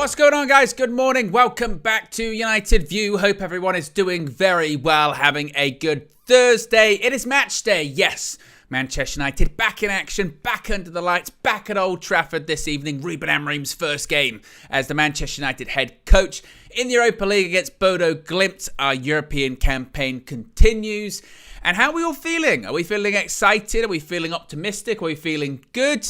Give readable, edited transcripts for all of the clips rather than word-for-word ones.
What's going on, guys? Good morning. Welcome back to United View. Hope everyone is doing very well, having a good Thursday. It is match day. Yes, Manchester United back in action, back under the lights, back at Old Trafford this evening. Ruben Amorim's first game as the Manchester United head coach in the Europa League against Bodo Glimt. Our European campaign continues. And how are we all feeling? Are we feeling excited? Are we feeling optimistic? Are we feeling good?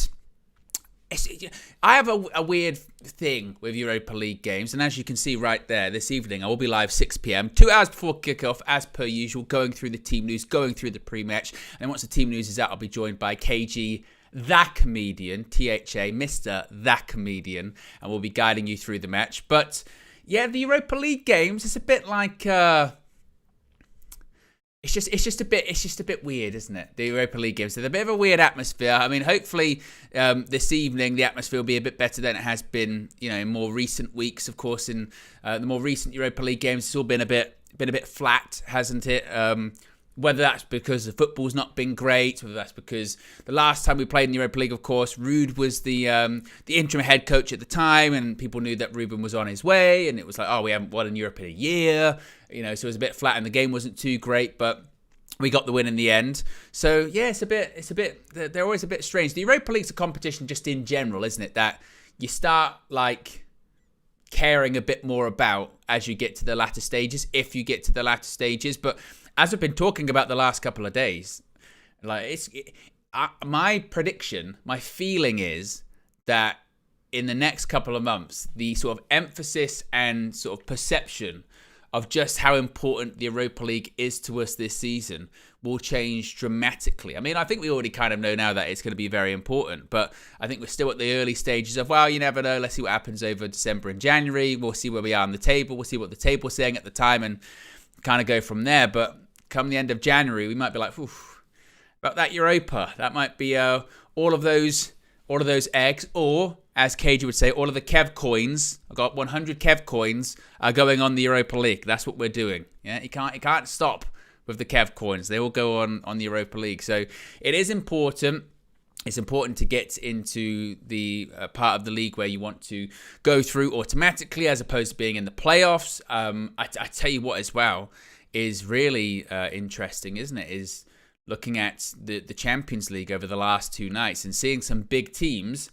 I have a weird thing with Europa League games, and as you can see right there, this evening I will be live 6 p.m, 2 hours before kickoff, as per usual, going through the team news, going through the pre-match, and once the team news is out, I'll be joined by KG, the comedian, THA, Mr. the comedian, and we'll be guiding you through the match. But yeah, the Europa League games, it's a bit like It's just a bit weird, isn't it? The Europa League games. There's a bit of a weird atmosphere. I mean, hopefully this evening the atmosphere will be a bit better than it has been, in more recent weeks. Of course, in the more recent Europa League games, it's all been a bit flat, hasn't it? Whether that's because the football's not been great, whether that's because the last time we played in the Europa League, of course, Ruud was the interim head coach at the time, and people knew that Ruben was on his way, and it was like, oh, we haven't won in Europe in a year, so it was a bit flat, and the game wasn't too great, but we got the win in the end. So yeah, it's a bit. They're always a bit strange. The Europa League's a competition just in general, isn't it? That you start caring a bit more about as you get to the latter stages, if you get to the latter stages, but as I've been talking about the last couple of days, my prediction, my feeling is that in the next couple of months, the sort of emphasis and sort of perception of just how important the Europa League is to us this season will change dramatically. I mean, I think we already kind of know now that it's going to be very important, but I think we're still at the early stages of, well, you never know. Let's see what happens over December and January. We'll see where we are on the table. We'll see what the table's saying at the time and kind of go from there. But come the end of January, we might be like, about that Europa. That might be all of those eggs, or as KG would say, all of the Kev coins. I got 100 Kev coins are going on the Europa League. That's what we're doing. Yeah, you can't stop with the Kev coins. They all go on the Europa League. So it is important. It's important to get into the part of the league where you want to go through automatically, as opposed to being in the playoffs. I tell you what, as well, is really interesting, isn't it? Is looking at the Champions League over the last two nights and seeing some big teams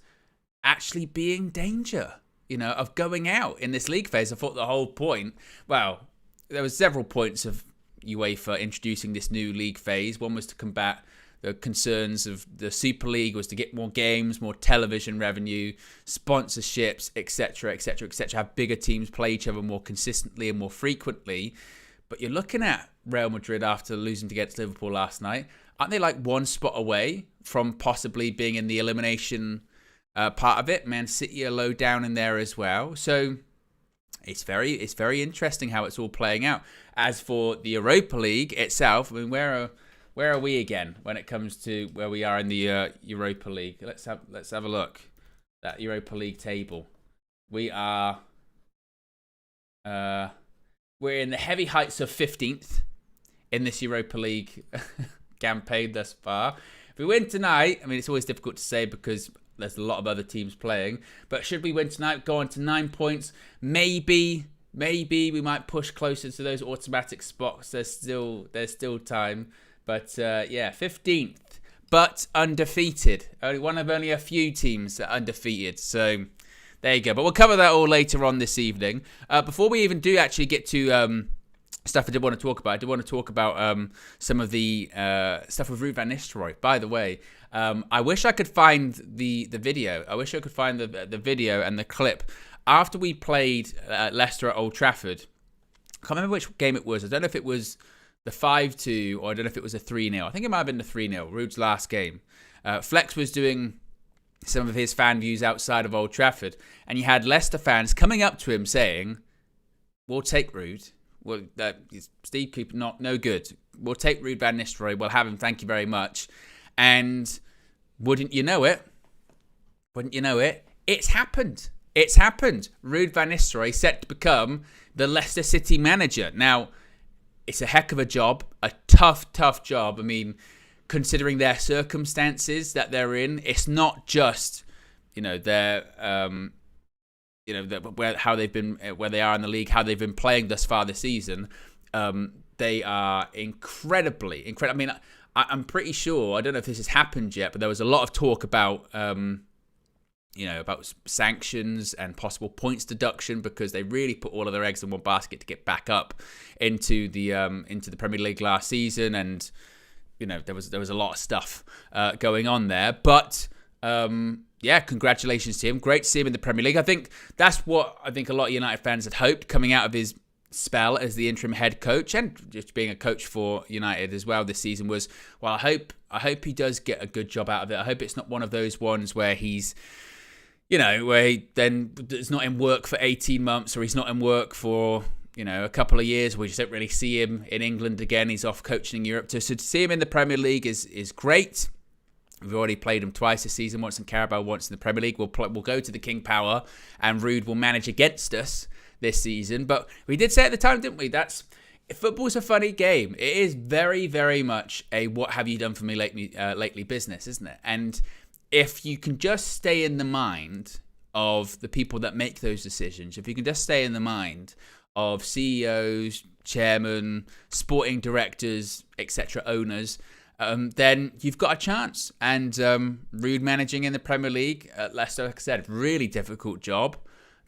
actually be in danger, of going out in this league phase. I thought the whole point, well, there was several points of UEFA introducing this new league phase. One was to combat the concerns of the Super League, was to get more games, more television revenue, sponsorships, etc., etc., etc. Have bigger teams play each other more consistently and more frequently. But you're looking at Real Madrid after losing against Liverpool last night. Aren't they like one spot away from possibly being in the elimination part of it? Man City are low down in there as well. So it's very interesting how it's all playing out. As for the Europa League itself, I mean, where are we again when it comes to where we are in the Europa League? Let's have a look. That Europa League table. We are. We're in the heavy heights of 15th in this Europa League campaign thus far. If we win tonight, I mean, it's always difficult to say because there's a lot of other teams playing. But should we win tonight, go on to 9 points, maybe we might push closer to those automatic spots. There's still time. But yeah, 15th, but undefeated. Only a few teams that are undefeated. So there you go. But we'll cover that all later on this evening. Before we even do actually get to stuff I did want to talk about, I did want to talk about some of the stuff with Ruud van Nistelrooy. By the way, I wish I could find the video. I wish I could find the video and the clip after we played Leicester at Old Trafford. I can't remember which game it was. I don't know if it was the 5-2 or I don't know if it was a 3-0. I think it might have been the 3-0, Ruud's last game. Flex was doing some of his fan views outside of Old Trafford, and you had Leicester fans coming up to him saying, "We'll take Ruud. Well, Steve Cooper, no good. We'll take Ruud van Nistelrooy. We'll have him. Thank you very much." And wouldn't you know it? It's happened. Ruud van Nistelrooy set to become the Leicester City manager. Now, it's a heck of a job, a tough job. I mean, considering their circumstances that they're in, it's not just, their how they've been, where they are in the league, how they've been playing thus far this season. They are incredibly. I mean, I'm pretty sure, I don't know if this has happened yet, but there was a lot of talk about, about sanctions and possible points deduction because they really put all of their eggs in one basket to get back up into the Premier League last season, and there was a lot of stuff going on there. But congratulations to him. Great to see him in the Premier League. I think that's what a lot of United fans had hoped coming out of his spell as the interim head coach and just being a coach for United as well this season was, well, I hope he does get a good job out of it. I hope it's not one of those ones where he's, where he then is not in work for 18 months or he's not in work for, a couple of years. We just don't really see him in England again. He's off coaching in Europe. So to see him in the Premier League is great. We've already played him twice this season, once in Carabao, once in the Premier League. We'll go to the King Power and Ruud will manage against us this season. But we did say at the time, didn't we? Football's a funny game. It is very, very much a what have you done for me lately business, isn't it? And if you can just stay in the mind of the people that make those decisions, if you can just stay in the mind of CEOs, chairmen, sporting directors, etc., owners, then you've got a chance. And Ruud managing in the Premier League at Leicester, like I said, really difficult job.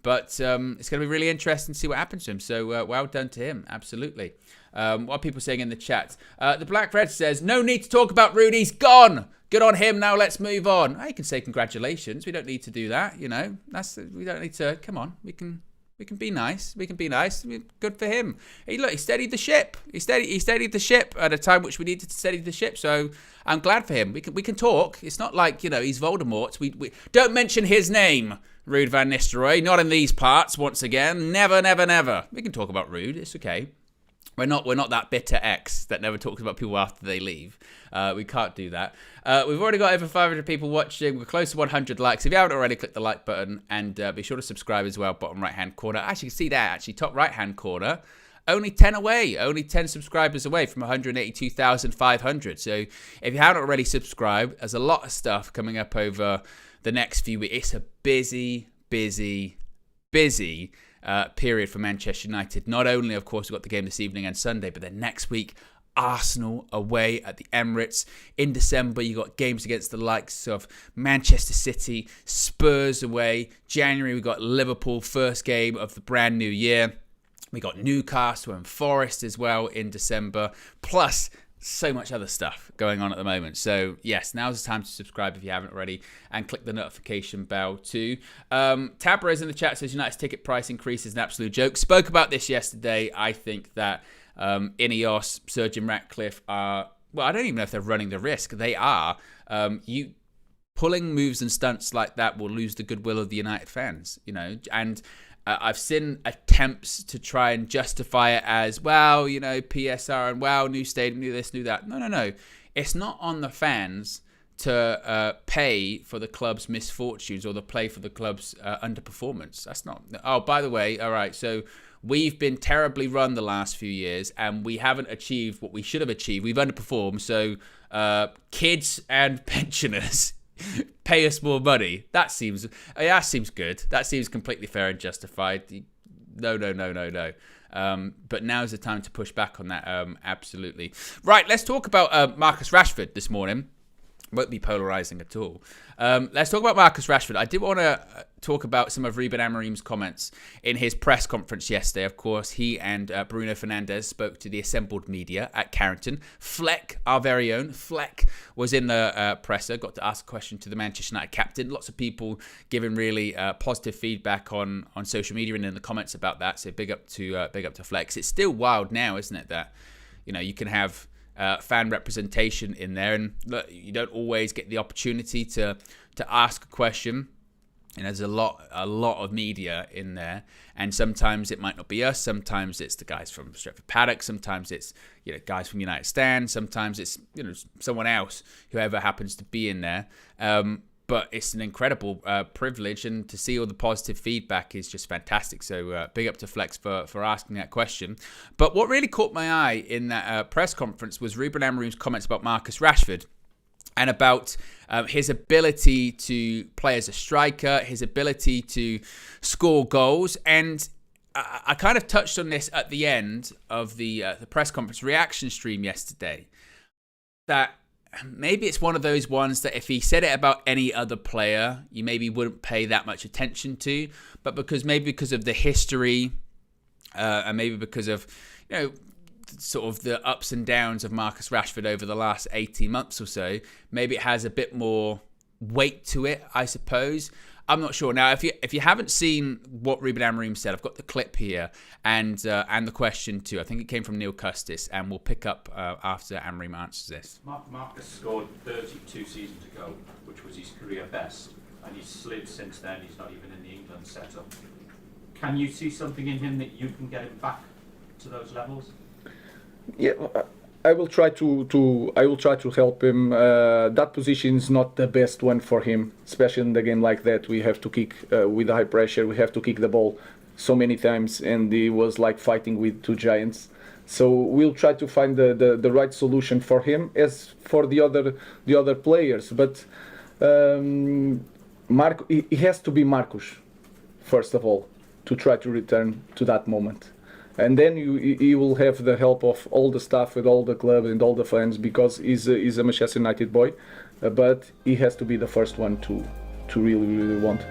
But it's going to be really interesting to see what happens to him. So well done to him, absolutely. What are people saying in the chat? The Black Red says, no need to talk about Ruud, he's gone. Good on him, now let's move on. You can say congratulations. We don't need to do that, we don't need to, come on. We can be nice. Good for him. He steadied the ship. He steadied the ship at a time which we needed to steady the ship. So I'm glad for him. We can talk. It's not like, he's Voldemort. We don't mention his name, Ruud van Nistelrooy. Not in these parts, once again. Never, never, never. We can talk about Ruud. It's okay. We're not that bitter ex that never talks about people after they leave. We can't do that. We've already got over 500 people watching. We're close to 100 likes. If you haven't already, click the like button and be sure to subscribe as well. Bottom right-hand corner. Actually, you can see that. Actually, top right-hand corner. Only 10 away. Only 10 subscribers away from 182,500. So if you haven't already subscribed, there's a lot of stuff coming up over the next few weeks. It's a busy period for Manchester United. Not only, of course, we've got the game this evening and Sunday, but then next week, Arsenal away at the Emirates. In December, you got games against the likes of Manchester City, Spurs away. January, we got Liverpool, first game of the brand new year. We got Newcastle and Forest as well in December. Plus, so much other stuff going on at the moment. So yes, now's the time to subscribe if you haven't already and click the notification bell too. Tabra is in the chat, says United's ticket price increase is an absolute joke. Spoke about this yesterday. I think that Ineos, Sir Jim Ratcliffe are, well, I don't even know if they're running the risk. They are. You pulling moves and stunts like that will lose the goodwill of the United fans, and I've seen attempts to try and justify it as, well, PSR and, well, new stadium, new this, new that. No. It's not on the fans to pay for the club's misfortunes or the play for the club's underperformance. That's not... Oh, by the way, all right, so we've been terribly run the last few years and we haven't achieved what we should have achieved. We've underperformed, so kids and pensioners... pay us more money. That seems good. That seems completely fair and justified. No. But now's the time to push back on that. Absolutely. Right, let's talk about Marcus Rashford this morning. Won't be polarizing at all. Let's talk about Marcus Rashford. I did want to talk about some of Ruben Amorim's comments in his press conference yesterday. Of course, he and Bruno Fernandes spoke to the assembled media at Carrington. Fleck, our very own Fleck, was in the presser, got to ask a question to the Manchester United captain. Lots of people giving really positive feedback on social media and in the comments about that. So big up to Fleck. It's still wild now, isn't it, that you can have fan representation in there, and look, you don't always get the opportunity to ask a question. And there's a lot of media in there, and sometimes it might not be us. Sometimes it's the guys from Stretford Paddock. Sometimes it's guys from United Stand. Sometimes it's someone else, whoever happens to be in there. But it's an incredible privilege, and to see all the positive feedback is just fantastic. So big up to Flex for asking that question. But what really caught my eye in that press conference was Ruben Amorim's comments about Marcus Rashford. and about his ability to play as a striker, his ability to score goals. And I kind of touched on this at the end of the press conference reaction stream yesterday, that maybe it's one of those ones that if he said it about any other player, you maybe wouldn't pay that much attention to. But because of the history, and maybe because of, sort of the ups and downs of Marcus Rashford over the last 18 months or so, maybe it has a bit more weight to it, I suppose. I'm not sure. Now, if you haven't seen what Ruben Amorim said, I've got the clip here and the question too. I think it came from Neil Custis, and we'll pick up after Amorim answers this. Marcus scored 32 seasons ago, which was his career best, and he's slid since then. He's not even in the England setup. Can you see something in him that you can get him back to those levels? Yeah, I will try to help him. That position is not the best one for him, especially in the game like that. We have to kick with high pressure. We have to kick the ball so many times, and he was like fighting with two giants. So we'll try to find the right solution for him, as for the other players. But he has to be Marcus first of all to try to return to that moment. And then you will have the help of all the staff with all the club and all the fans, because he's a Manchester United boy, but he has to be the first one to really want.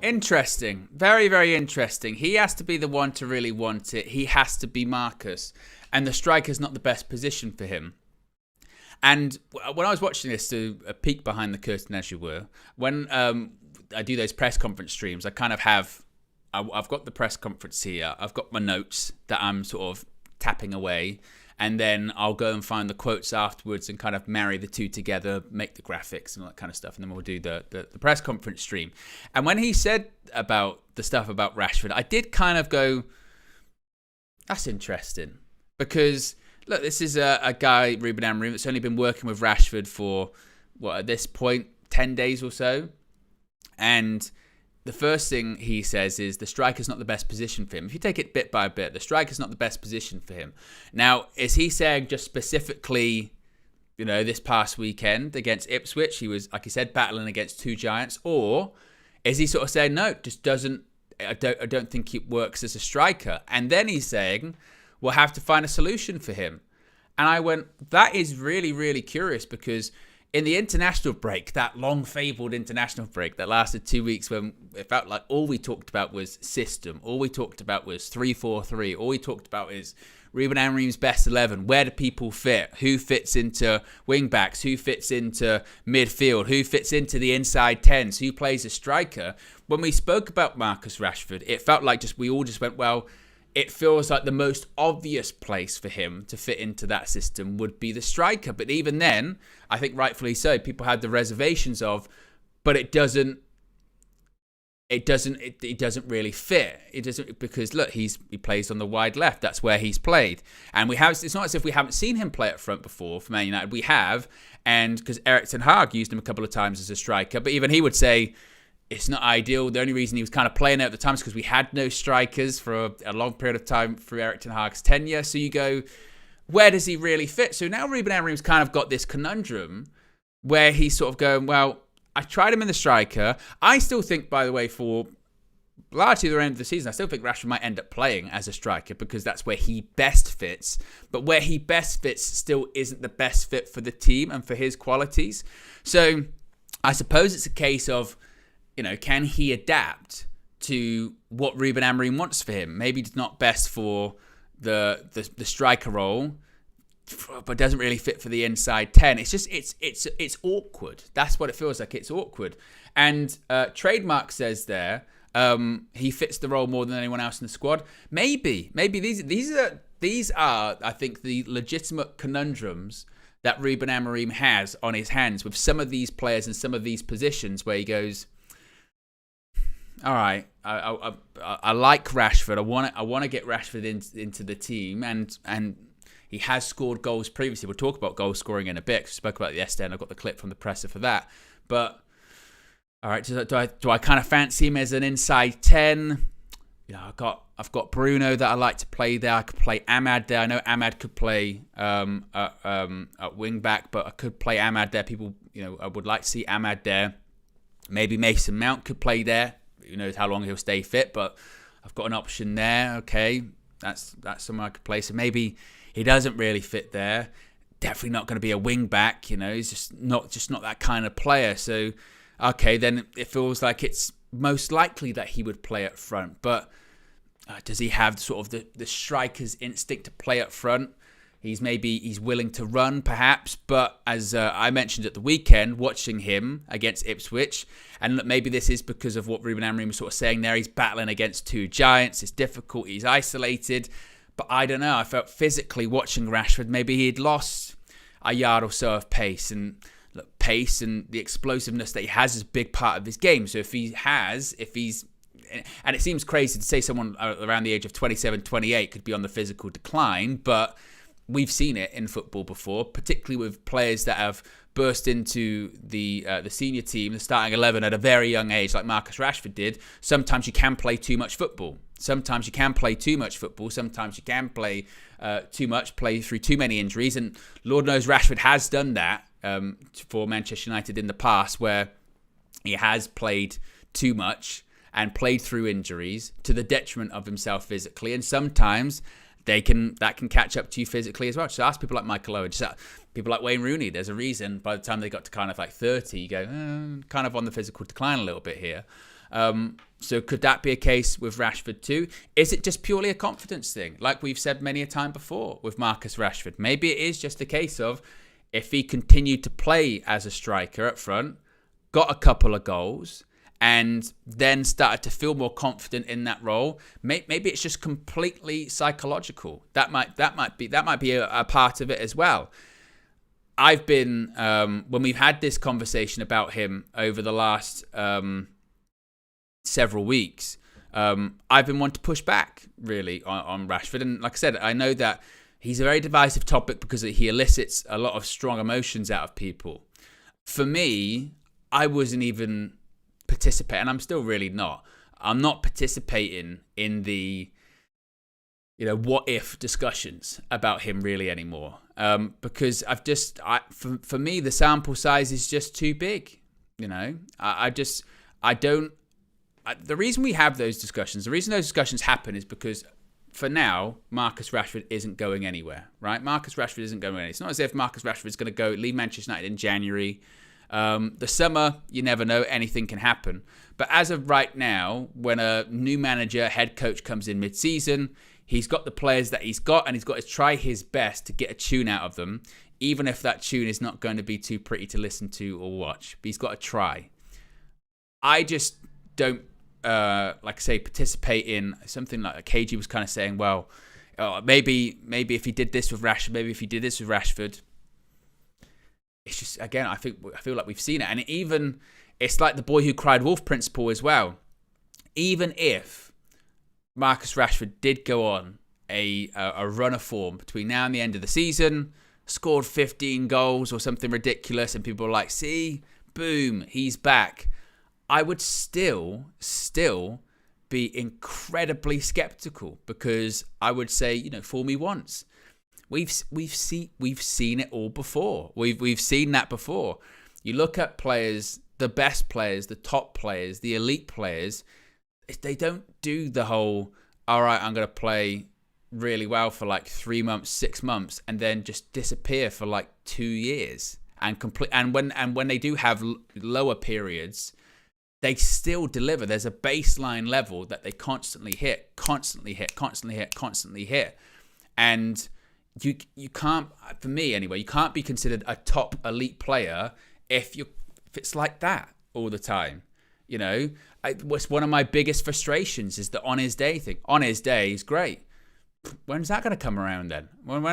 Interesting. Very, very interesting. He has to be the one to really want it. He has to be Marcus. And the striker's not the best position for him. And when I was watching this, to a peek behind the curtain, as you were, when I do those press conference streams, I kind of I've got the press conference here. I've got my notes that I'm sort of tapping away. And then I'll go and find the quotes afterwards and kind of marry the two together, make the graphics and all that kind of stuff. And then we'll do the press conference stream. And when he said about the stuff about Rashford, I did kind of go, that's interesting. Because, look, this is a guy, Ruben Amorim, that's only been working with Rashford for, at this point, 10 days or so. And the first thing he says is the striker's not the best position for him. If you take it bit by bit, the striker's not the best position for him. Now, is he saying just specifically, this past weekend against Ipswich, he was, like he said, battling against two giants? Or is he sort of saying, no, just doesn't, I don't think it works as a striker? And then he's saying, we'll have to find a solution for him. And I went, that is really, really curious, because in the international break, that long-fabled international break that lasted 2 weeks, when it felt like all we talked about was system, all we talked about was 3-4-3, all we talked about is Ruben Amorim's best 11, where do people fit, who fits into wing-backs, who fits into midfield, who fits into the inside 10s, who plays a striker. When we spoke about Marcus Rashford, it felt like we all just went, well, it feels like the most obvious place for him to fit into that system would be the striker. But even then, I think rightfully so, people had the reservations of, but it doesn't really fit. It doesn't, because look, he plays on the wide left. That's where he's played. And it's not as if we haven't seen him play up front before for Man United. We have, and because Erik ten Hag used him a couple of times as a striker, but even he would say, it's not ideal. The only reason he was kind of playing it at the time is because we had no strikers for a long period of time through Erik ten Hag's tenure. So you go, where does he really fit? So now Ruben Amorim's kind of got this conundrum where he's sort of going, well, I tried him in the striker. I still think, by the way, for largely the end of the season, I still think Rashford might end up playing as a striker because that's where he best fits. But where he best fits still isn't the best fit for the team and for his qualities. So I suppose it's a case of, can he adapt to what Ruben Amorim wants for him? Maybe it's not best for the striker role, but doesn't really fit for the inside 10. It's just, it's awkward. That's what it feels like. It's awkward. And Trademark says there, he fits the role more than anyone else in the squad. Maybe these are, I think, the legitimate conundrums that Ruben Amorim has on his hands with some of these players and some of these positions where he goes, all right, I like Rashford. I want to get Rashford into the team, and he has scored goals previously. We'll talk about goal scoring in a bit. We spoke about it yesterday, and I got the clip from the presser for that. But all right, do I kind of fancy him as an inside 10? I've got Bruno that I like to play there. I could play Ahmad there. I know Ahmad could play at wing back, but I could play Ahmad there. People, I would like to see Ahmad there. Maybe Mason Mount could play there. Who knows how long he'll stay fit, but I've got an option there. Okay, that's somewhere I could play. So maybe he doesn't really fit there. Definitely not going to be a wing back. He's just not that kind of player. So okay, then it feels like it's most likely that he would play up front. But does he have sort of the striker's instinct to play up front? He's willing to run, perhaps. But as I mentioned at the weekend, watching him against Ipswich, and maybe this is because of what Ruben Amorim was sort of saying there, he's battling against two giants. It's difficult. He's isolated. But I don't know. I felt physically watching Rashford, maybe he'd lost a yard or so of pace. And look, pace and the explosiveness that he has is a big part of his game. So if he's... And it seems crazy to say someone around the age of 27, 28 could be on the physical decline, but we've seen it in football before, particularly with players that have burst into the senior team, the starting 11 at a very young age, like Marcus Rashford did. Sometimes you can play too much football. Sometimes you can play too much football. Sometimes you can play too much, play through too many injuries. And Lord knows Rashford has done that for Manchester United in the past, where he has played too much and played through injuries to the detriment of himself physically. And sometimes that can catch up to you physically as well. Just ask people like Michael Owen, just people like Wayne Rooney. There's a reason by the time they got to kind of like 30, you go, kind of on the physical decline a little bit here. So could that be a case with Rashford too? Is it just purely a confidence thing? Like we've said many a time before with Marcus Rashford. Maybe it is just a case of if he continued to play as a striker up front, got a couple of goals, and then started to feel more confident in that role. Maybe it's just completely psychological. That might be a part of it as well. I've been when we've had this conversation about him over the last several weeks, I've been wanting to push back really on Rashford. And like I said, I know that he's a very divisive topic because he elicits a lot of strong emotions out of people. For me, I wasn't even participating, and I'm still really not. I'm not participating in the what if discussions about him really anymore, because for me the sample size is just too big. The reason we have those discussions, the reason those discussions happen is because for now Marcus Rashford isn't going anywhere, right? Marcus Rashford isn't going anywhere. It's not as if Marcus Rashford is going to leave Manchester United in January. The summer, you never know, anything can happen. But as of right now, when a new manager, head coach comes in mid-season, he's got the players that he's got, and he's got to try his best to get a tune out of them, even if that tune is not going to be too pretty to listen to or watch. But he's got to try. I just don't, participate in something like KG was kind of saying, well, maybe if he did this with Rashford, maybe if he did this with Rashford. It's just, again, I feel like we've seen it. And it's like the boy who cried wolf principle as well. Even if Marcus Rashford did go on a run of form between now and the end of the season, scored 15 goals or something ridiculous, and people are like, see, boom, he's back, I would still be incredibly skeptical, because I would say, fool me once. We've seen it all before. We've seen that before. You look at players, the best players, the top players, the elite players. They don't do the whole, all right, I'm going to play really well for like 3 months, 6 months, and then just disappear for like 2 years. And when they do have lower periods, they still deliver. There's a baseline level that they constantly hit. And you can't, for me anyway, you can't be considered a top elite player if it's like that all the time. What's one of my biggest frustrations is the on his day thing. On his day is great. When's that going to come around then? When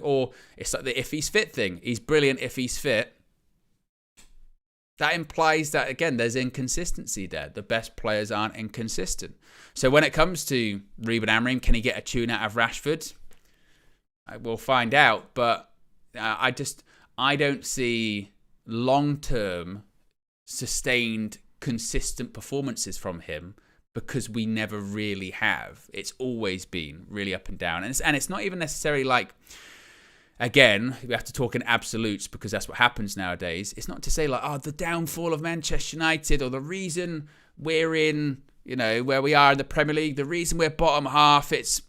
or it's like the if he's fit thing. He's brilliant if he's fit. That implies that, again, there's inconsistency there. The best players aren't inconsistent. So when it comes to Ruben Amorim, can he get a tune out of Rashford? We'll find out, but I don't see long-term, sustained, consistent performances from him because we never really have. It's always been really up and down. And it's not even necessarily like, again, we have to talk in absolutes because that's what happens nowadays. It's not to say like, oh, the downfall of Manchester United or the reason we're in, where we are in the Premier League, the reason we're bottom half, it's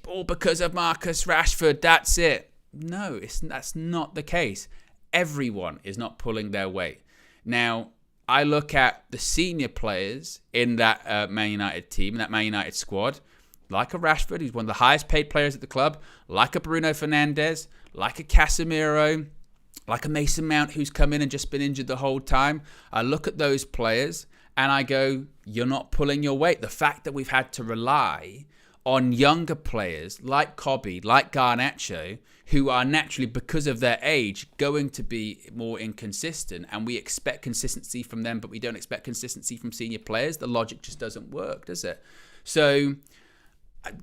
all because of Marcus Rashford. That's it. No, that's not the case. Everyone is not pulling their weight. Now, I look at the senior players in that Man United team, that Man United squad, like a Rashford, who's one of the highest paid players at the club, like a Bruno Fernandes, like a Casemiro, like a Mason Mount, who's come in and just been injured the whole time. I look at those players and I go, you're not pulling your weight. The fact that we've had to rely on younger players like Kobe, like Garnacho, who are naturally, because of their age, going to be more inconsistent, and we expect consistency from them, but we don't expect consistency from senior players. The logic just doesn't work, does it? So and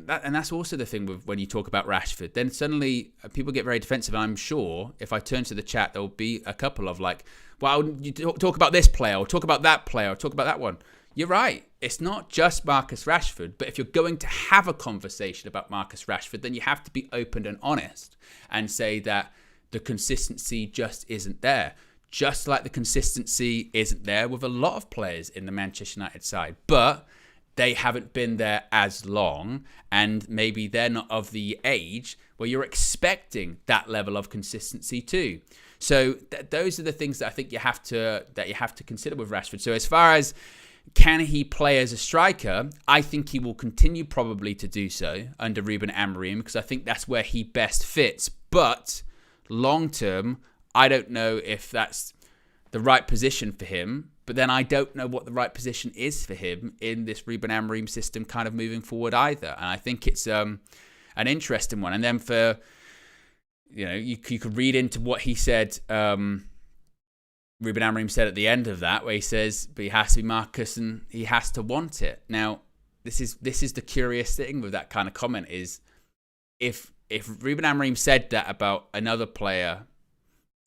that's also the thing with when you talk about Rashford. Then suddenly people get very defensive, and I'm sure if I turn to the chat, there'll be a couple of like, well, you talk about this player, or talk about that player, or talk about that one. You're right. It's not just Marcus Rashford, but if you're going to have a conversation about Marcus Rashford, then you have to be open and honest and say that the consistency just isn't there. Just like the consistency isn't there with a lot of players in the Manchester United side, but they haven't been there as long, and maybe they're not of the age where you're expecting that level of consistency too. So those are the things that I think you have to consider with Rashford. So as far as can he play as a striker, I think he will continue probably to do so under Ruben Amorim, because I think that's where he best fits. But long term, I don't know if that's the right position for him. But then I don't know what the right position is for him in this Ruben Amorim system kind of moving forward either. And I think it's an interesting one. And then for, you could read into what he said, Ruben Amorim said at the end of that, where he says, but he has to be Marcus and he has to want it. Now, this is the curious thing with that kind of comment is if Ruben Amorim said that about another player,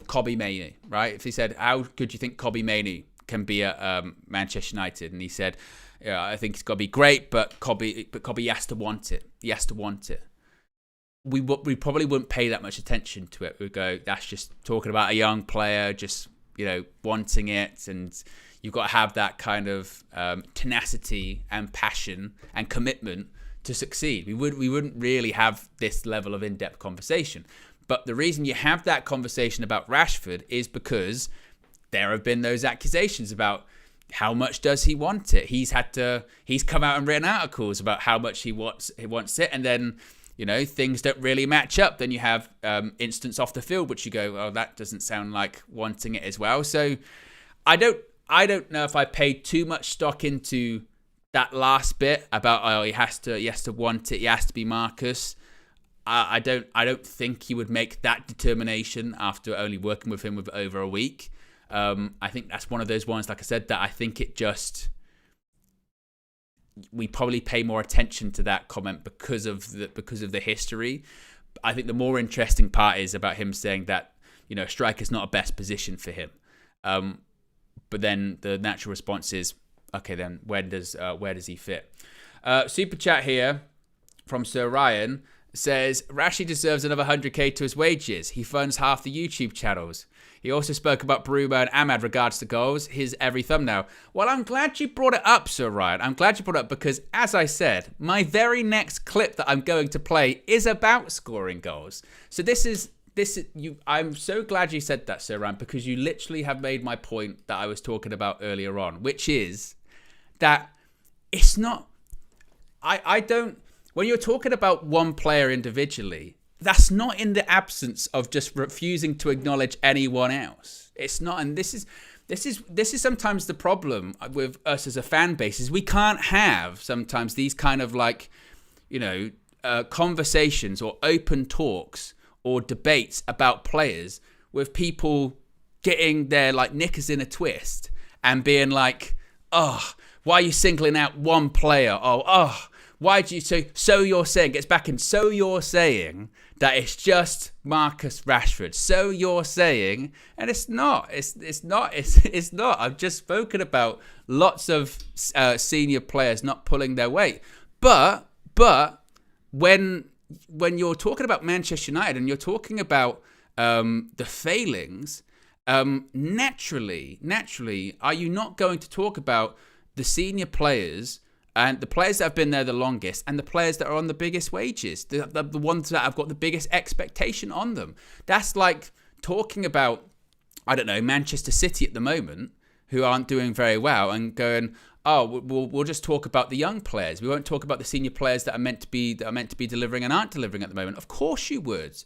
Kobbie Mainoo, right? If he said, how good do you think Kobbie Mainoo can be at Manchester United? And he said, I think it's got to be great, but Kobbie has to want it. He has to want it. We probably wouldn't pay that much attention to it. We'd go, that's just talking about a young player, just wanting it, and you've got to have that kind of tenacity and passion and commitment to succeed. We wouldn't really have this level of in-depth conversation. But the reason you have that conversation about Rashford is because there have been those accusations about how much does he want it. He's come out and written articles about how much he wants it, and then things don't really match up. Then you have instance off the field, which you go, oh, that doesn't sound like wanting it as well. So I don't know if I paid too much stock into that last bit about he has to want it. He has to be Marcus. I don't think he would make that determination after only working with him with over a week. I think that's one of those ones, like I said, that I think we probably pay more attention to that comment because of the history. I think the more interesting part is about him saying that striker's not a best position for him. But then the natural response is, okay, then where does he fit? Super chat here from Sir Ryan says, Rashi deserves another 100k to his wages. He funds half the YouTube channels. He also spoke about Bruno and Ahmad regards to goals. His every thumbnail. Well, I'm glad you brought it up, Sir Ryan. I'm glad you brought it up because, as I said, my very next clip that I'm going to play is about scoring goals. So I'm so glad you said that, Sir Ryan, because you literally have made my point that I was talking about earlier on, which is that it's not... I don't... When you're talking about one player individually, that's not in the absence of just refusing to acknowledge anyone else. It's not, and this is sometimes the problem with us as a fan base is we can't have sometimes these kind of conversations or open talks or debates about players with people getting their knickers in a twist and being like, oh, why are you singling out one player? Oh, why do you so you're saying gets back in? So you're saying that it's just Marcus Rashford. So you're saying, and it's not. It's not. I've just spoken about lots of senior players not pulling their weight, but when you're talking about Manchester United and you're talking about the failings, naturally, are you not going to talk about the senior players and the players that have been there the longest and the players that are on the biggest wages, the ones that have got the biggest expectation on them? That's like talking about, I don't know, Manchester City at the moment, who aren't doing very well, and going, oh, we'll just talk about the young players. We won't talk about the senior players that are meant to be delivering and aren't delivering at the moment. Of course you would.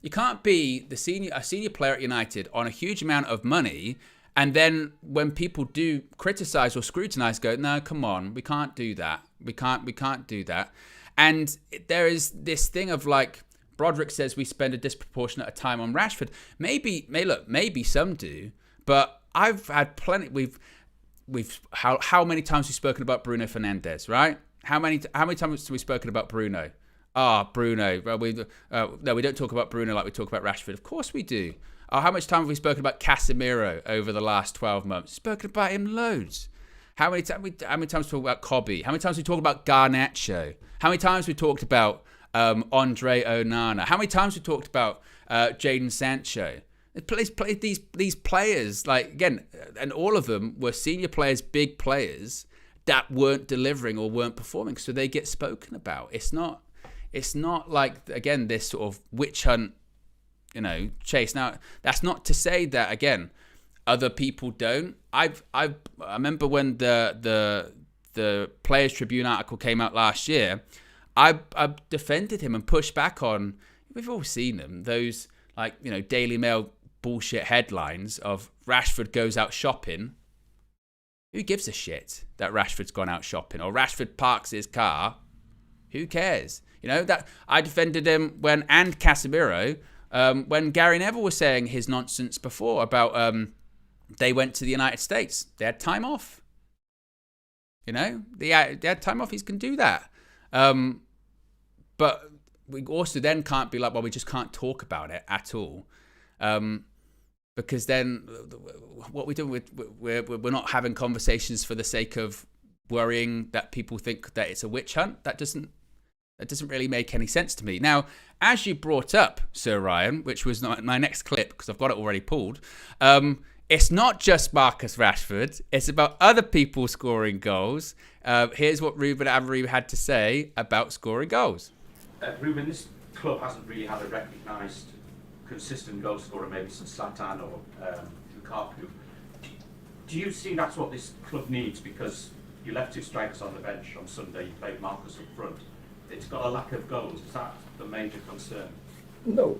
You can't be a senior player at United on a huge amount of money, and then when people do criticize or scrutinize, go, no, come on, we can't do that. We can't do that. And there is this thing of like, Broderick says we spend a disproportionate time on Rashford. Maybe some do, but I've had plenty. How many times we've spoken about Bruno Fernandes, right? How many times have we spoken about Bruno? Bruno. Well, no, we don't talk about Bruno like we talk about Rashford. Of course we do. How much time have we spoken about Casemiro over the last 12 months? Spoken about him loads. How many times we talk about Kobe? How many times we talk about Garnacho? How many times we talked about Andre Onana? How many times we talked about Jadon Sancho? These players, like, again, and all of them were senior players, big players that weren't delivering or weren't performing, so they get spoken about. It's not like, again, this sort of witch hunt, chase. Now, that's not to say that, again, other people don't. I remember when the Players Tribune article came out last year, I defended him and pushed back on, we've all seen them, those, like, Daily Mail bullshit headlines of Rashford goes out shopping. Who gives a shit that Rashford's gone out shopping, or Rashford parks his car? Who cares? That I defended him and Casemiro, when Gary Neville was saying his nonsense before about they went to the United States. They had time off. They had time off. He's can do that. But we also then can't be like, well, we just can't talk about it at all. Because then what we do, we're not having conversations for the sake of worrying that people think that it's a witch hunt. That doesn't really make any sense to me. Now, as you brought up, Sir Ryan, which was my next clip, because I've got it already pulled, it's not just Marcus Rashford. It's about other people scoring goals. Here's what Ruben Amorim had to say about scoring goals. Ruben, this club hasn't really had a recognised consistent goal scorer maybe since Zlatan or Lukaku. Do you see that's what this club needs? Because you left two strikers on the bench on Sunday, you played Marcus up front. It's got a lack of goals. Is that the major concern? No,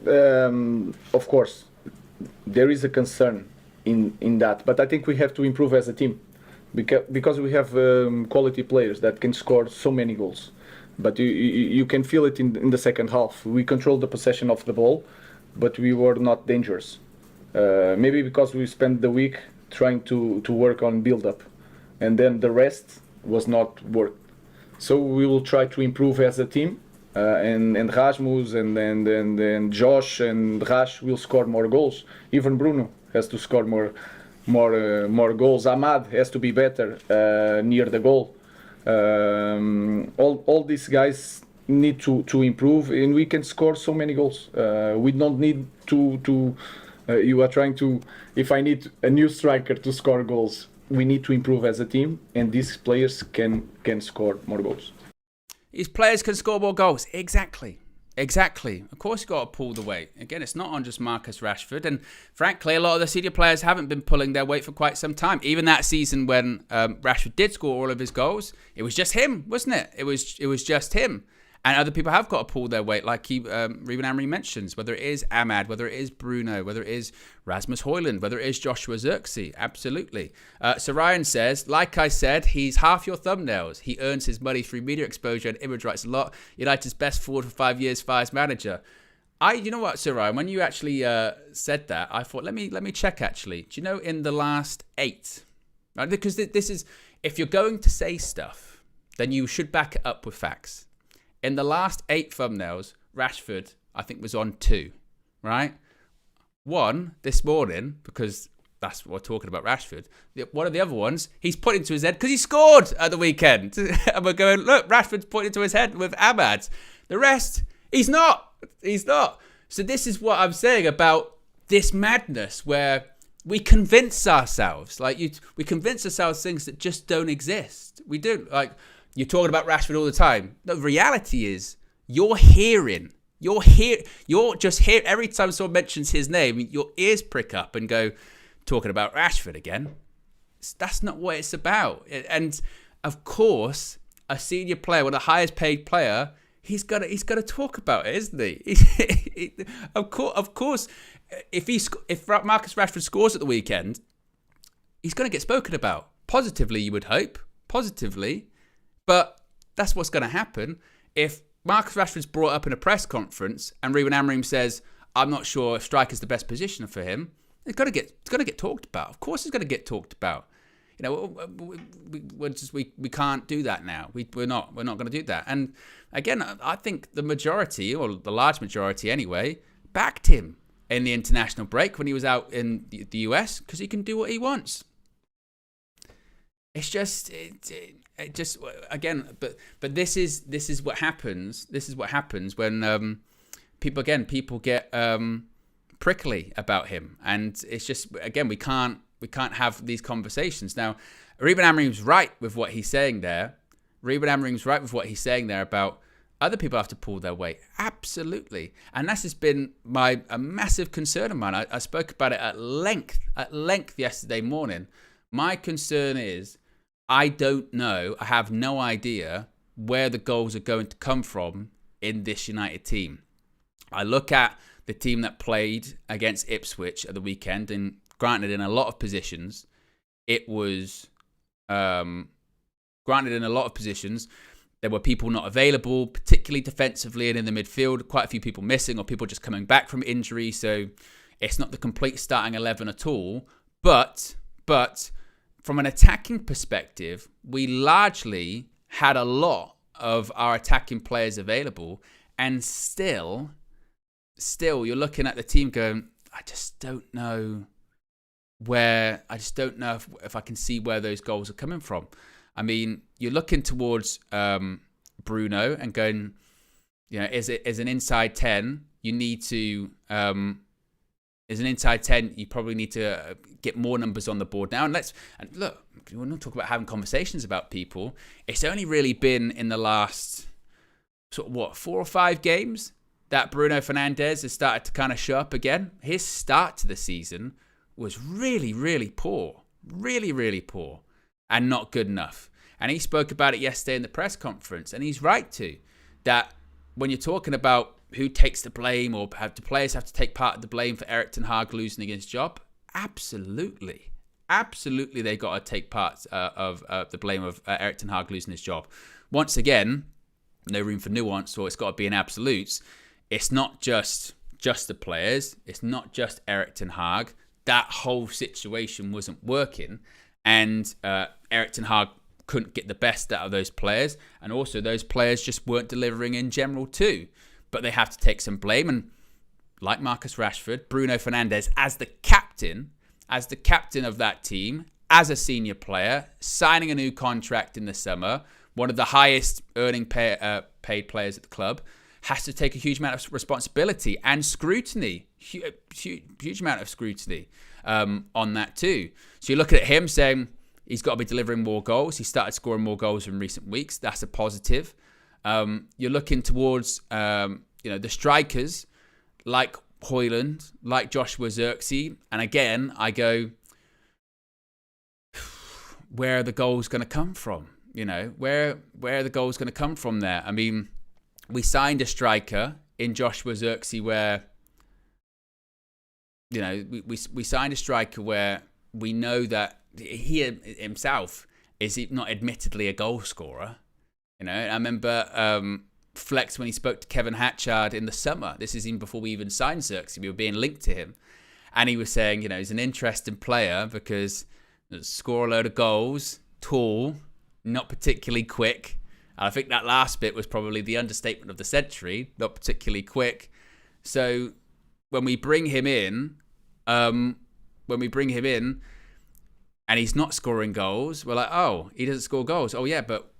of course, there is a concern in that, but I think we have to improve as a team because we have quality players that can score so many goals. But you can feel it in the second half. We controlled the possession of the ball, but we were not dangerous. Maybe because we spent the week trying to work on build-up, and then the rest was not work. So we will try to improve as a team, and Rasmus and Josh and Rash will score more goals. Even Bruno has to score more goals. Ahmad has to be better near the goal. All these guys need to improve, and we can score so many goals. We don't need to you are trying to, if I need a new striker to score goals, we need to improve as a team, and these players can score more goals. These players can score more goals. Exactly. Of course, you've got to pull the weight. Again, it's not on just Marcus Rashford. And frankly, a lot of the senior players haven't been pulling their weight for quite some time. Even that season when Rashford did score all of his goals, it was just him, wasn't it? It was just him. And other people have got to pull their weight, like Ruben Amorim mentions, whether it is Ahmad, whether it is Bruno, whether it is Rasmus Højlund, whether it is Joshua Zirkzee. Absolutely. So Ryan says, like I said, he's half your thumbnails. He earns his money through media exposure and image rights a lot. United's best forward for 5 years, fires manager. You know what, Sir Ryan, when you actually said that, I thought, let me check actually. Do you know in the last 8? Right? Because this is, if you're going to say stuff, then you should back it up with facts. In the last 8 thumbnails, Rashford, I think, was on 2, right? 1 this morning, because that's what we're talking about, Rashford. One of the other ones, he's pointing to his head because he scored at the weekend. And we're going, look, Rashford's pointing to his head with Ahmad. The rest, he's not. He's not. So this is what I'm saying about this madness where we convince ourselves, we convince ourselves things that just don't exist. We don't. Like, you're talking about Rashford all the time. The reality is, you're just here every time someone mentions his name, your ears prick up and go, talking about Rashford again. That's not what it's about. And of course, a senior player, one of the highest paid player, he's got to talk about it, isn't he? Of course, if Marcus Rashford scores at the weekend, he's going to get spoken about positively. You would hope positively, but that's what's going to happen. If Marcus Rashford's brought up in a press conference and Ruben Amorim says, "I'm not sure if striker's the best position for him," it's going to get talked about. Of course, it's going to get talked about. You know, we can't do that now. We're not going to do that. And again, I think the majority, or the large majority anyway, backed him in the international break when he was out in the US because he can do what he wants. It's just, it just again, but this is what happens. This is what happens when people get prickly about him, and it's just, again, we can't have these conversations. Now, Ruben Amorim's right with what he's saying there. About other people have to pull their weight. Absolutely. And that's just been a massive concern of mine. I spoke about it at length yesterday morning. My concern is, I don't know, I have no idea where the goals are going to come from in this United team. I look at the team that played against Ipswich at the weekend, and granted, in a lot of positions, there were people not available, particularly defensively and in the midfield. Quite a few people missing, or people just coming back from injury. So it's not the complete starting 11 at all. But from an attacking perspective, we largely had a lot of our attacking players available, and still you're looking at the team going, I just don't know if I can see where those goals are coming from. I mean, you're looking towards Bruno and going, you know, as an inside 10, you need to, as an inside 10, you probably need to get more numbers on the board now. And look, we're not talking about having conversations about people. It's only really been in the last, 4 or 5 games that Bruno Fernandes has started to kind of show up again. His start to the season was really, really poor. Really, really poor. And not good enough. And he spoke about it yesterday in the press conference. And he's right to. That when you're talking about who takes the blame, or the players have to take part of the blame for Erik ten Hag losing his job, absolutely. Absolutely, they got to take part of the blame of Erik ten Hag losing his job. Once again, no room for nuance, or it's got to be in absolutes. It's not just the players. It's not just Erik ten Hag. That whole situation wasn't working, and Erik ten Hag couldn't get the best out of those players, and also those players just weren't delivering in general too. But they have to take some blame, and like Marcus Rashford, Bruno Fernandes, as the captain of that team, as a senior player, signing a new contract in the summer, one of the highest earning paid players at the club, has to take a huge amount of responsibility and scrutiny, huge amount of scrutiny on that too. So you look at him saying he's got to be delivering more goals. He started scoring more goals in recent weeks. That's a positive. You're looking towards the strikers like Højlund, like Joshua Zirkzee, and again I go, where are the goals going to come from? You know, where are the goals going to come from there? I mean, we signed a striker in Joshua Zirkzee where, you know, we signed a striker where we know that he himself is not admittedly a goal scorer. You know, I remember Flex when he spoke to Kevin Hatchard in the summer. This is even before we even signed Zirkzee. We were being linked to him. And he was saying, you know, he's an interesting player because score a load of goals, tall, not particularly quick. And I think that last bit was probably the understatement of the century, not particularly quick. So when we bring him in, and he's not scoring goals, we're like, oh, he doesn't score goals. Oh yeah, but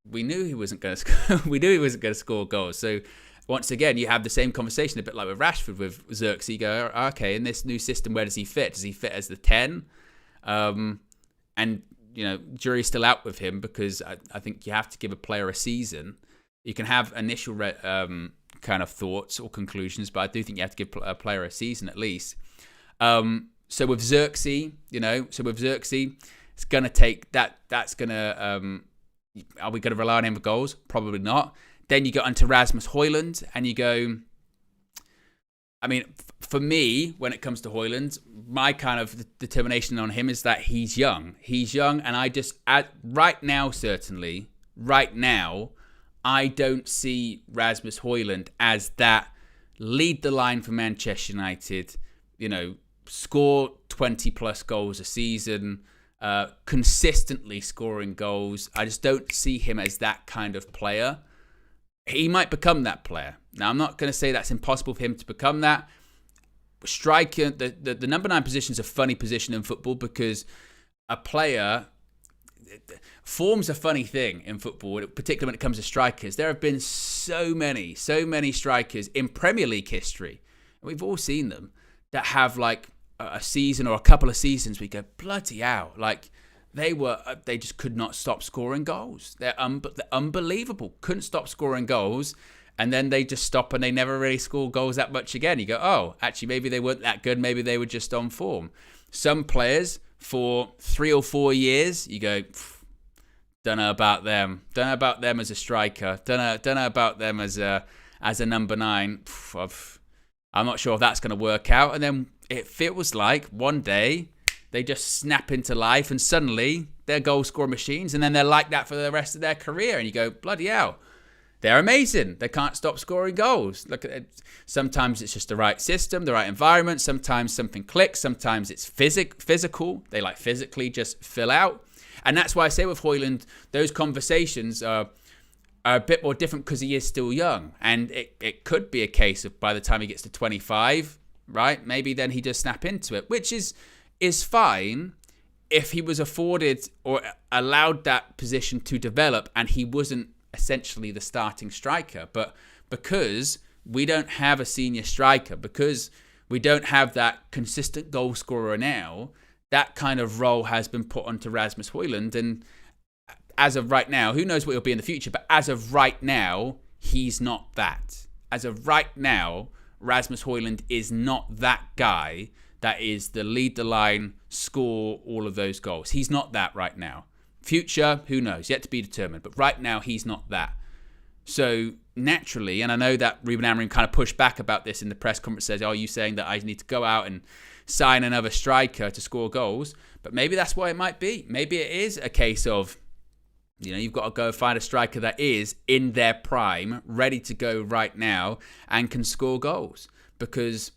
we knew he wasn't going to score. We knew he wasn't going to score goals. So once again, you have the same conversation, a bit like with Rashford, with Xerxes. You go, okay, in this new system, where does he fit? Does he fit as the 10? And jury's still out with him, because I think you have to give a player a season. You can have initial kind of thoughts or conclusions, but I do think you have to give a player a season at least. So with Xerxes, it's going to take that. That's going to, are we going to rely on him for goals? Probably not. Then you go onto Rasmus Højlund, and you go, I mean, for me, when it comes to Højlund, my kind of determination on him is that he's young. He's young, and right now, I don't see Rasmus Højlund as that lead the line for Manchester United, score 20 plus goals a season, consistently scoring goals. I just don't see him as that kind of player. He might become that player. Now, I'm not going to say that's impossible for him to become that. Striker, the number 9 position is a funny position in football, because a player, form's a funny thing in football, particularly when it comes to strikers. There have been so many strikers in Premier League history, and we've all seen them, that have like a season or a couple of seasons we go, bloody hell, like they just could not stop scoring goals. They're unbelievable. Couldn't stop scoring goals. And then they just stop, and they never really score goals that much again. You go, oh, actually, maybe they weren't that good. Maybe they were just on form. Some players, for 3 or 4 years, you go, don't know about them. Don't know about them as a striker. Don't know about them as a number 9. I'm not sure if that's going to work out. And then it feels like one day they just snap into life, and suddenly they're goal scoring machines, and then they're like that for the rest of their career. And you go, bloody hell. They're amazing. They can't stop scoring goals. Look at it. Sometimes it's just the right system, the right environment. Sometimes something clicks. Sometimes it's physical. They like physically just fill out. And that's why I say with Højlund, those conversations are a bit more different, because he is still young. And it could be a case of by the time he gets to 25, right? Maybe then he does snap into it, which is fine if he was afforded or allowed that position to develop and he wasn't essentially the starting striker. But because we don't have a senior striker, because we don't have that consistent goal scorer now, that kind of role has been put onto Rasmus Højlund. And as of right now, who knows what he'll be in the future, but as of right now, he's not that. As of right now, Rasmus Højlund is not that guy that is the lead the line, score all of those goals. He's not that right now. Future, who knows, yet to be determined. But right now, he's not that. So naturally, and I know that Ruben Amorim kind of pushed back about this in the press conference, says, oh, you saying that I need to go out and sign another striker to score goals? But maybe that's what it might be. Maybe it is a case of, you've got to go find a striker that is in their prime, ready to go right now, and can score goals. Because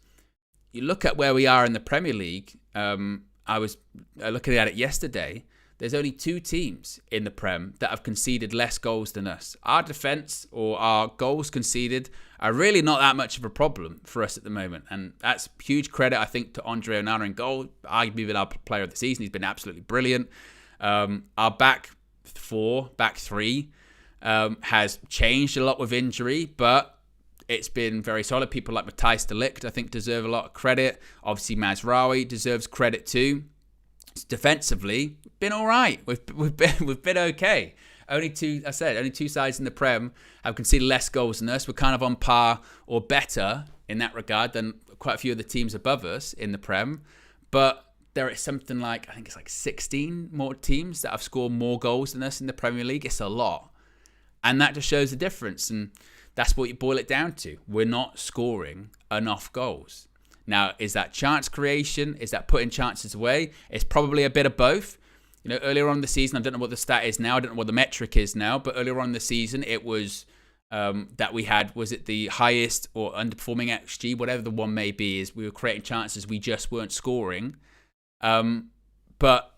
you look at where we are in the Premier League, I was looking at it yesterday, there's only 2 teams in the Prem that have conceded less goals than us. Our defence, or our goals conceded, are really not that much of a problem for us at the moment. And that's huge credit, I think, to Andre Onana in goal. Arguably been our player of the season. He's been absolutely brilliant. Our back 3 has changed a lot with injury, but it's been very solid. People like Matthijs de Ligt, I think, deserve a lot of credit. Obviously, Mazraoui deserves credit too. Defensively, been all right. We've been okay. Only two sides in the Prem have conceded less goals than us. We're kind of on par or better in that regard than quite a few of the teams above us in the Prem. But there is something like, I think it's like 16 more teams that have scored more goals than us in the Premier League. It's a lot. And that just shows the difference. And that's what you boil it down to. We're not scoring enough goals. Now, is that chance creation? Is that putting chances away? It's probably a bit of both. Earlier on in the season, I don't know what the stat is now. I don't know what the metric is now. But earlier on in the season, it was that we had, was it the highest or underperforming XG? Whatever the one may be, is we were creating chances. We just weren't scoring. But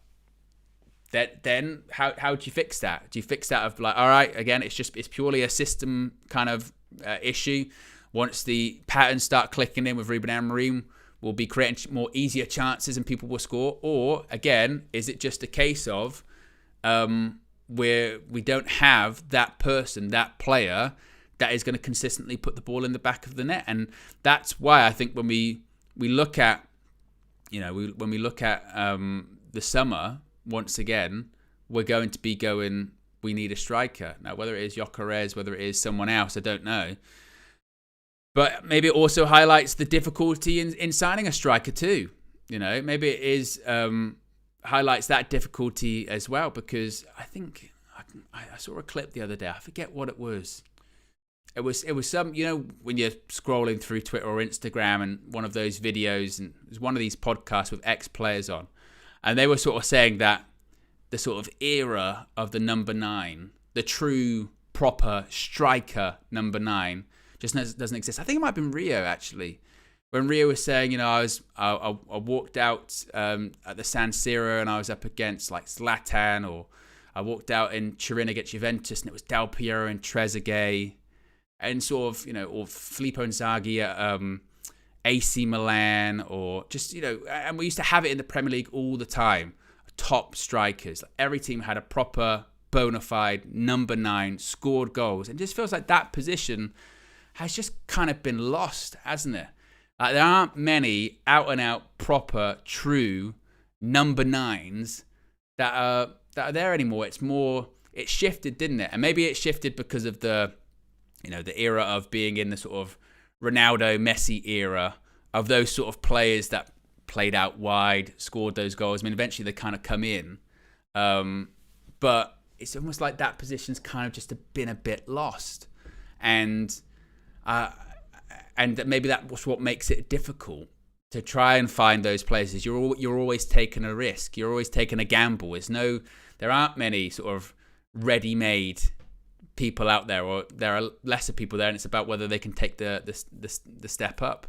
then how do you fix that? Do you fix that of like, all right, again, it's purely a system kind of issue. Once the patterns start clicking in with Ruben Amorim, we'll be creating more easier chances and people will score. Or again, is it just a case of where we don't have that person, that player that is going to consistently put the ball in the back of the net? And that's why I think when we look at, when we look at the summer, once again, we're going to be going, we need a striker. Now, whether it is Gyökeres, whether it is someone else, I don't know. But maybe it also highlights the difficulty in signing a striker too. Maybe it is highlights that difficulty as well, because I think I saw a clip the other day. I forget what it was. It was some, when you're scrolling through Twitter or Instagram and one of those videos, and it was one of these podcasts with ex-players on, and they were sort of saying that the sort of era of the number 9, the true proper striker number 9, just doesn't exist. I think it might have been Rio, actually, when Rio was saying, I walked out at the San Siro and I was up against like Zlatan, or I walked out in Turin against Juventus and it was Del Piero and Trezeguet, and sort of, or Filippo Inzaghi at AC Milan, or just, and we used to have it in the Premier League all the time. Top strikers. Like every team had a proper, bona fide number 9, scored goals, and it just feels like that position has just kind of been lost, hasn't it? Like there aren't many out-and-out, proper, true number 9s that are there anymore. It shifted, didn't it? And maybe it shifted because of the era of being in the sort of Ronaldo, Messi era of those sort of players that played out wide, scored those goals. I mean, eventually they kind of come in. But it's almost like that position's kind of just been a bit lost. And maybe that was what makes it difficult to try and find those places. You're always taking a risk. You're always taking a gamble. There aren't many sort of ready-made people out there, or there are lesser people there, and it's about whether they can take the step up.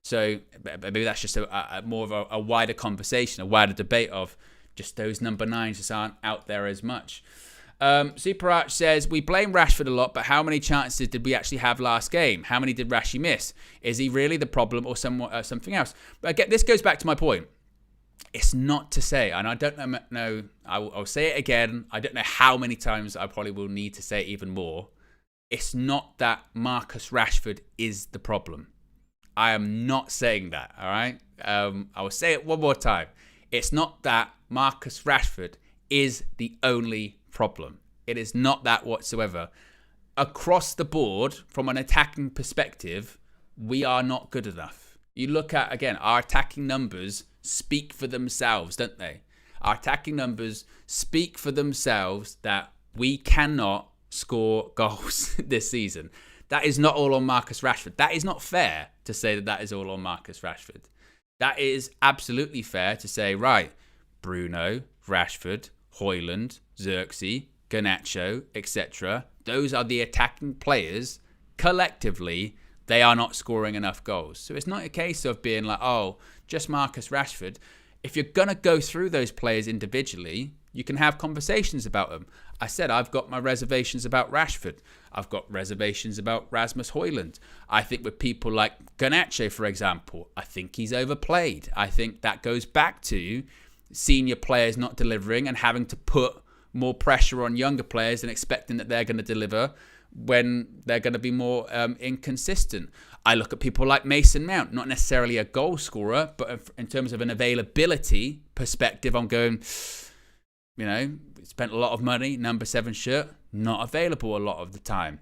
So maybe that's just a more of a wider conversation, a wider debate of just those number 9s just aren't out there as much. Super Arch says, we blame Rashford a lot, but how many chances did we actually have last game? How many did Rashi miss? Is he really the problem, or something else? But again, this goes back to my point. It's not to say, and I don't know, I'll say it again, I don't know how many times I probably will need to say it even more. It's not that Marcus Rashford is the problem. I am not saying that, all right? I will say it one more time. It's not that Marcus Rashford is the only problem. It is not that whatsoever. Across the board, from an attacking perspective, we are not good enough. You look at, again, our attacking numbers speak for themselves, don't they? Our attacking numbers speak for themselves that we cannot score goals this season. That is not all on Marcus Rashford. That is not fair to say that is all on Marcus Rashford. That is absolutely fair to say, right, Bruno, Rashford, Højlund, Xerxes, Garnacho, etc. Those are the attacking players. Collectively, they are not scoring enough goals. So it's not a case of being like, oh, just Marcus Rashford. If you're going to go through those players individually, you can have conversations about them. I said I've got my reservations about Rashford. I've got reservations about Rasmus Højlund. I think with people like Garnacho, for example, I think he's overplayed. I think that goes back to senior players not delivering and having to put more pressure on younger players and expecting that they're going to deliver when they're going to be more inconsistent. I look at people like Mason Mount, not necessarily a goal scorer, but in terms of an availability perspective, I'm going, spent a lot of money, number 7 shirt, not available a lot of the time.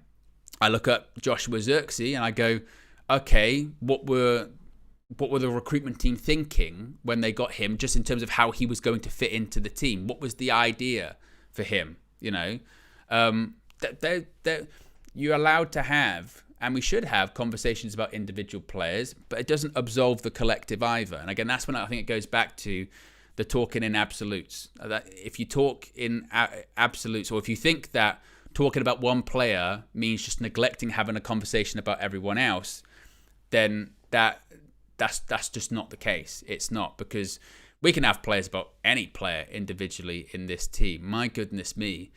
I look at Joshua Xerxes and I go, okay, what were the recruitment team thinking when they got him, just in terms of how he was going to fit into the team? What was the idea for him? You're allowed to have, and we should have, conversations about individual players, but it doesn't absolve the collective either. And again, that's when I think it goes back to the talking in absolutes. That if you talk in absolutes, or if you think that talking about one player means just neglecting having a conversation about everyone else, then that's just not the case. It's not, because We can have players about any player individually in this team. My goodness me,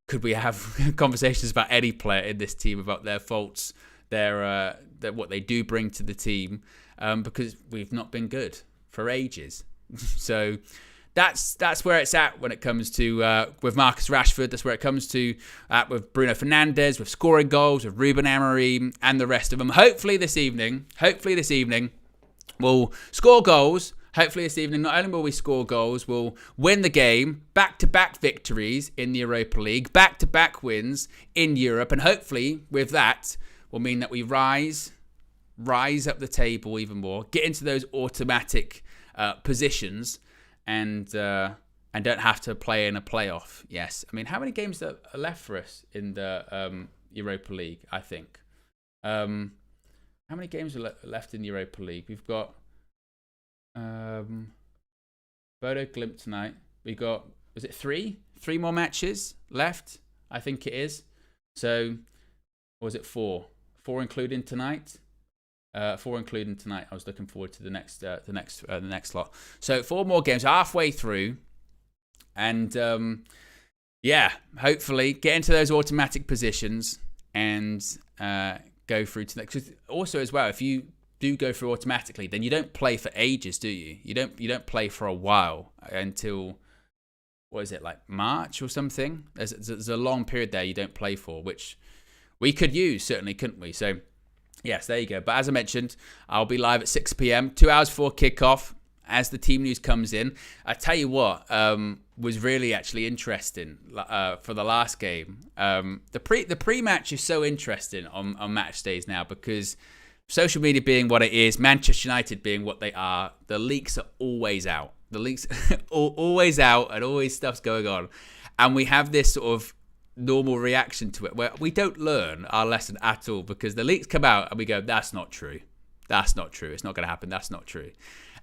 could we have conversations about any player in this team about their faults, their what they do bring to the team, because we've not been good for ages. So that's where it's at when it comes to with Marcus Rashford. That's where it comes to with Bruno Fernandes, with scoring goals, with Ruben Amorim, and the rest of them. Hopefully this evening, we'll score goals. Hopefully this evening, not only will we score goals, we'll win the game, back-to-back victories in the Europa League, back-to-back wins in Europe, and hopefully with that will mean that we rise up the table even more, get into those automatic positions, and don't have to play in a playoff. Yes, I mean, how many games are left for us in the Europa League? I think. How many games are left in the Europa League? We've got. Bodo Glimt tonight. We got, was it three more matches left? I think it is. So, or was it four including tonight? 4 including tonight. I was looking forward to the next lot. So 4 more games, halfway through, and hopefully get into those automatic positions and go through to the next. Also, as well, if you do go through automatically, then you don't play for ages, do you? You don't play for a while until, what is it, like March or something? There's a long period there you don't play for, which we could use, certainly, couldn't we? So, yes, there you go. But as I mentioned, I'll be live at 6 p.m., 2 hours before kickoff, as the team news comes in. I tell you what, was really actually interesting for the last game. The pre-match is so interesting on match days now, because social media being what it is, Manchester United being what they are, the leaks are always out. The leaks always out, and always stuff's going on. And we have this sort of normal reaction to it where we don't learn our lesson at all, because the leaks come out and we go, that's not true. That's not true. It's not going to happen. That's not true.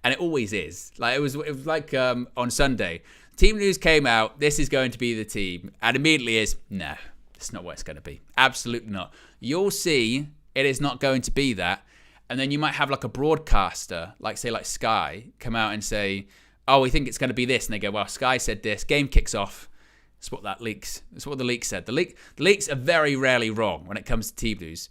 And it always is. Like it was like on Sunday, team news came out, this is going to be the team. And immediately is, no, it's not what it's going to be. Absolutely not. You'll see it is not going to be that. And then you might have like a broadcaster, like say like Sky, come out and say, oh, we think it's going to be this. And they go, well, Sky said this. Game kicks off. That's what that leaks. That's what the leak said. The leaks are very rarely wrong when it comes to team news.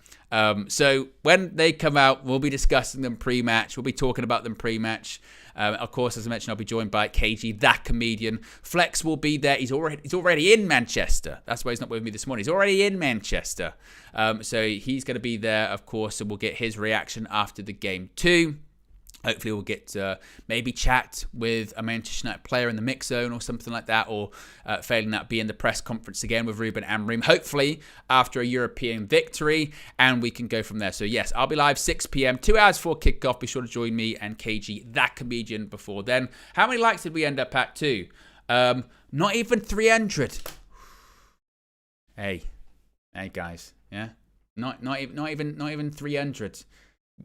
So when they come out, we'll be discussing them pre-match. We'll be talking about them pre-match. Of course, as I mentioned, I'll be joined by KG, that comedian. Flex will be there. He's already in Manchester. That's why he's not with me this morning. He's already in Manchester. So he's going to be there, of course, and we'll get his reaction after the game too. Hopefully we'll get maybe chat with a Manchester United player in the mix zone or something like that, or failing that, be in the press conference again with Ruben Amorim, hopefully after a European victory, and we can go from there. So yes, I'll be live 6 p.m, 2 hours before kickoff. Be sure to join me and KG, that comedian, before then. How many likes did we end up at too? Not even 300. Hey guys, yeah, not even 300.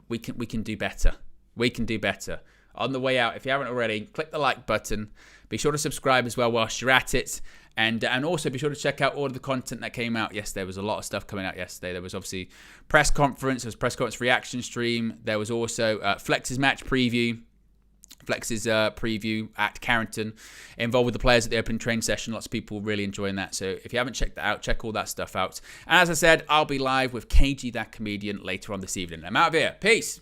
We can do better. We can do better. On the way out, if you haven't already, click the like button. Be sure to subscribe as well whilst you're at it. And also be sure to check out all of the content that came out yesterday. There was a lot of stuff coming out yesterday. There was obviously press conference. There was press conference reaction stream. There was also Flex's match preview. Flex's preview at Carrington, involved with the players at the opening training session. Lots of people really enjoying that. So if you haven't checked that out, check all that stuff out. And as I said, I'll be live with KG, that comedian, later on this evening. I'm out of here. Peace.